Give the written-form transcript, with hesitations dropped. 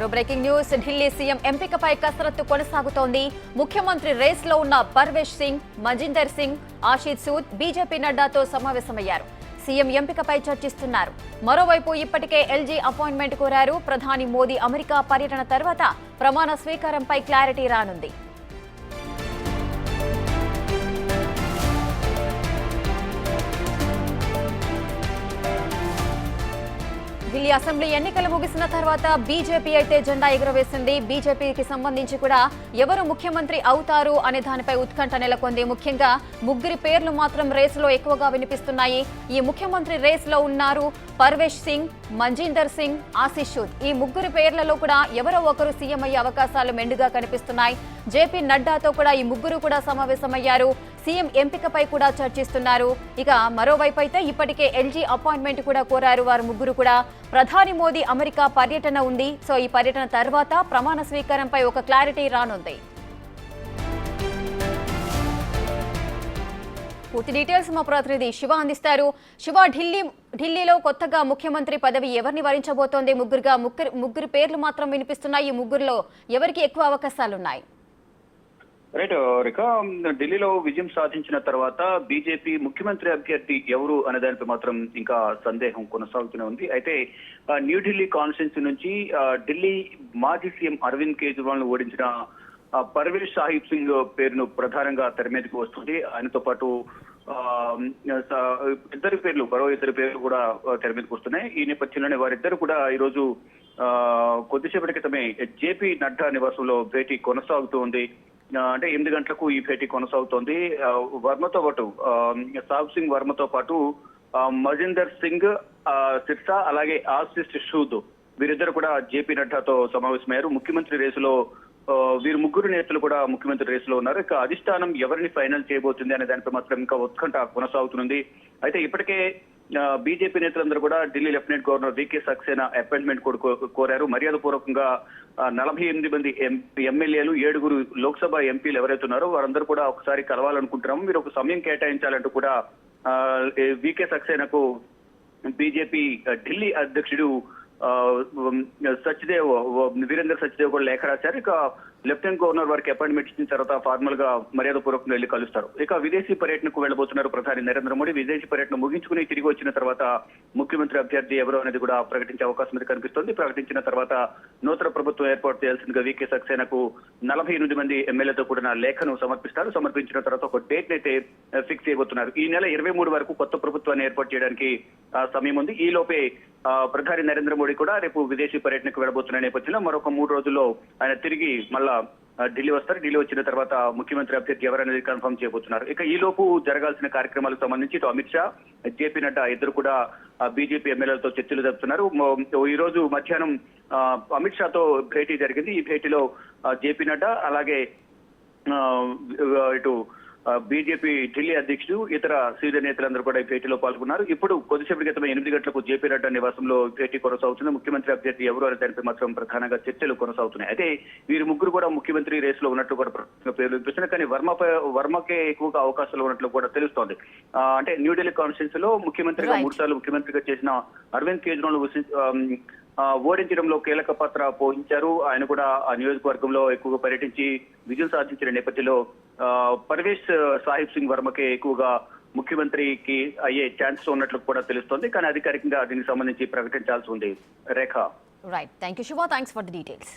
మరో breaking news. Delhi CM ఎంపికపై కసరత్తు కొనసాగుతోంది. ముఖ్యమంత్రి రేస్లో ఉన్న పర్వేష్ సింగ్, మజిందర్ సింగ్, ఆషిత్ సూద్ బీజేపీ నడ్డాతో సమావేశమయ్యారు. సీఎం ఎంపికపై చర్చిస్తున్నారు. మరోవైపు ఇప్పటికే ఎల్జీ అపాయింట్మెంట్ కోరారు. ప్రధాని మోదీ అమెరికా పర్యటన తర్వాత ప్రమాణ స్వీకారంపై క్లారిటీ రానుంది. ఢిల్లీ అసెంబ్లీ ఎన్నికలు ముగిసిన తర్వాత బీజేపీ అయితే జెండా ఎగురవేసింది. బీజేపీకి సంబంధించి కూడా ఎవరు ముఖ్యమంత్రి అవుతారు అనే దానిపై ఉత్కంఠ నెలకొంది. ముఖ్యంగా ముగ్గురి పేర్లు మాత్రం రేసులో ఎక్కువగా వినిపిస్తున్నాయి. ఈ ముఖ్యమంత్రి రేసులో ఉన్నారు పర్వేష్ సింగ్, మంజీందర్ సింగ్, ఆశిష్ సూద్. ఈ ముగ్గురి పేర్లలో కూడా ఎవరో ఒకరు సీఎం అయ్యే అవకాశాలు మెండుగా కనిపిస్తున్నాయి. జేపీ నడ్డాతో కూడా ఈ ముగ్గురు కూడా సమావేశమయ్యారు. సీఎం ఎంపికపై కూడా చర్చిస్తున్నారు. ఇక మరోవైపు అయితే ఇప్పటికే ఎల్జీ అపాయింట్మెంట్ కూడా కోరారు వారు ముగ్గురు కూడా. ప్రధాని మోదీ అమెరికా పర్యటన ఉంది. సో ఈ పర్యటన తర్వాత ప్రమాణ స్వీకారంపై ఒక క్లారిటీ రానుంది. పూర్తి డీటెయిల్స్ మా ప్రతినిధి శివ అందిస్తారు. శివ, ఢిల్లీలో కొత్తగా ముఖ్యమంత్రి పదవి ఎవరిని వరించబోతోంది? ముగ్గురు పేర్లు మాత్రం వినిపిస్తున్నాయి. ఈ ముగ్గురులో ఎవరికి ఎక్కువ అవకాశాలున్నాయి? రైట్ రికా, ఢిల్లీలో విజయం సాధించిన తర్వాత బీజేపీ ముఖ్యమంత్రి అభ్యర్థి ఎవరు అనే దానిపై మాత్రం ఇంకా సందేహం కొనసాగుతూనే ఉంది. అయితే న్యూఢిల్లీ కాన్స్టిట్యున్సీ నుంచి ఢిల్లీ మాజీ సీఎం అరవింద్ కేజ్రీవాల్ ను ఓడించిన పర్వేష్ సాహిబ్ సింగ్ పేరును ప్రధానంగా తెర మీదకి వస్తుంది. ఆయనతో పాటు మరో ఇద్దరు పేర్లు కూడా తెర మీదకి వస్తున్నాయి. ఈ నేపథ్యంలోనే వారిద్దరు కూడా ఈరోజు కొద్దిసేపటి క్రితమే జేపీ నడ్డా నివాసంలో భేటీ కొనసాగుతూ ఉంది. అంటే 8 గంటలకు ఈ భేటీ కొనసాగుతోంది. వర్మతో పాటు సాహబ్ సింగ్ వర్మతో పాటు మజిందర్ సింగ్, సిర్సా, అలాగే ఆశిష్ సూద్ వీరిద్దరు కూడా జేపీ నడ్డాతో సమావేశమయ్యారు. ముఖ్యమంత్రి రేసులో వీరు ముగ్గురు నేతలు కూడా ముఖ్యమంత్రి రేసులో ఉన్నారు. ఇక అధిష్టానం ఎవరిని ఫైనల్ చేయబోతుంది అనే దానిపై మాత్రం ఇంకా ఉత్కంఠ కొనసాగుతుంది. అయితే ఇప్పటికే బీజేపీ నేతలందరూ కూడా ఢిల్లీ లెఫ్టినెంట్ గవర్నర్ వీకే సక్సేనా అపాయింట్మెంట్ కోరారు. మర్యాద పూర్వకంగా 48 మంది ఎమ్మెల్యేలు, 7 లోక్సభ ఎంపీలు ఎవరైతే ఉన్నారో వారందరూ కూడా ఒకసారి కలవాలనుకుంటున్నాము, మీరు ఒక సమయం కేటాయించాలంటూ కూడా వీకే సక్సేనాకు బీజేపీ ఢిల్లీ అధ్యక్షుడు వీరేందర్ సచ్దేవ్ కూడా లేఖ రాశారు. ఇక లెఫ్టినెంట్ గవర్నర్ వారికి అపాయింట్మెంట్ ఇచ్చిన తర్వాత ఫార్మల్ గా మర్యాద పూర్వకంగా వెళ్లి కలుస్తారు. ఇక విదేశీ పర్యటనకు వెళ్లబోతున్నారు ప్రధాని నరేంద్ర మోడీ. విదేశీ పర్యటన ముగించుకుని తిరిగి వచ్చిన తర్వాత ముఖ్యమంత్రి అభ్యర్థి ఎవరు అనేది కూడా ప్రకటించే అవకాశం అయితే కనిపిస్తోంది. ప్రకటించిన తర్వాత నూతన ప్రభుత్వం ఏర్పాటు చేయాల్సిందిగా వీకే సక్సేనాకు 48 మంది ఎమ్మెల్యేతో కూడిన లేఖను సమర్పిస్తారు. సమర్పించిన తర్వాత ఒక డేట్ అయితే ఫిక్స్ చేయబోతున్నారు. ఈ నెల 23 వరకు కొత్త ప్రభుత్వాన్ని ఏర్పాటు చేయడానికి సమయం ఉంది. ఈ లోపే ప్రధాని నరేంద్ర మోడీ కూడా రేపు విదేశీ పర్యటనకు వెళ్లబోతున్న నేపథ్యంలో మరొక 3 రోజుల్లో ఆయన తిరిగి మళ్ళా ఢిల్లీ వస్తారు. ఢిల్లీ వచ్చిన తర్వాత ముఖ్యమంత్రి అభ్యర్థి ఎవరనేది కన్ఫర్మ్ చేయబోతున్నారు. ఇక ఈ లోపు జరగాల్సిన కార్యక్రమాలకు సంబంధించి ఇటు అమిత్ షా, జేపీ నడ్డా ఇద్దరు కూడా బీజేపీ ఎమ్మెల్యేలతో చర్చలు జరుపుతున్నారు. ఈ రోజు మధ్యాహ్నం అమిత్ షాతో భేటీ జరిగింది. ఈ భేటీలో జేపీ నడ్డా అలాగే ఇటు బీజేపీ ఢిల్లీ అధ్యక్షుడు, ఇతర సీనియర్ నేతలందరూ కూడా ఈ భేటీలో పాల్గొన్నారు. ఇప్పుడు కొద్దిసేపటి క్రితం 8 గంటలకు జేపీ నడ్డా నివాసంలో భేటీ కొనసాగుతుంది. ముఖ్యమంత్రి అభ్యర్థి ఎవరు అనే దానిపై మాత్రం ప్రధానంగా చర్చలు కొనసాగుతున్నాయి. అయితే వీరు ముగ్గురు కూడా ముఖ్యమంత్రి రేసులో ఉన్నట్లు కూడా పేర్లు వినిపిస్తున్నాయి. కానీ వర్మకే ఎక్కువగా అవకాశాలు ఉన్నట్లు కూడా తెలుస్తోంది. అంటే న్యూఢిల్లీ కాన్స్టిట్యున్సీలో ముఖ్యమంత్రిగా 3 సార్లు ముఖ్యమంత్రిగా చేసిన అరవింద్ కేజ్రీవాల్ ఓడించడంలో కీలక పాత్ర పోషించారు. ఆయన కూడా ఆ నియోజకవర్గంలో ఎక్కువగా పర్యటించి విజయం సాధించిన నేపథ్యంలో పర్వేష్ సాహిబ్ సింగ్ వర్మకే ఎక్కువగా ముఖ్యమంత్రికి అయ్యే ఛాన్స్ ఉన్నట్లు కూడా తెలుస్తోంది. కానీ అధికారికంగా దీనికి సంబంధించి ప్రకటించాల్సి ఉంది. Rekha. Right, thank you Shiva, thanks for the details.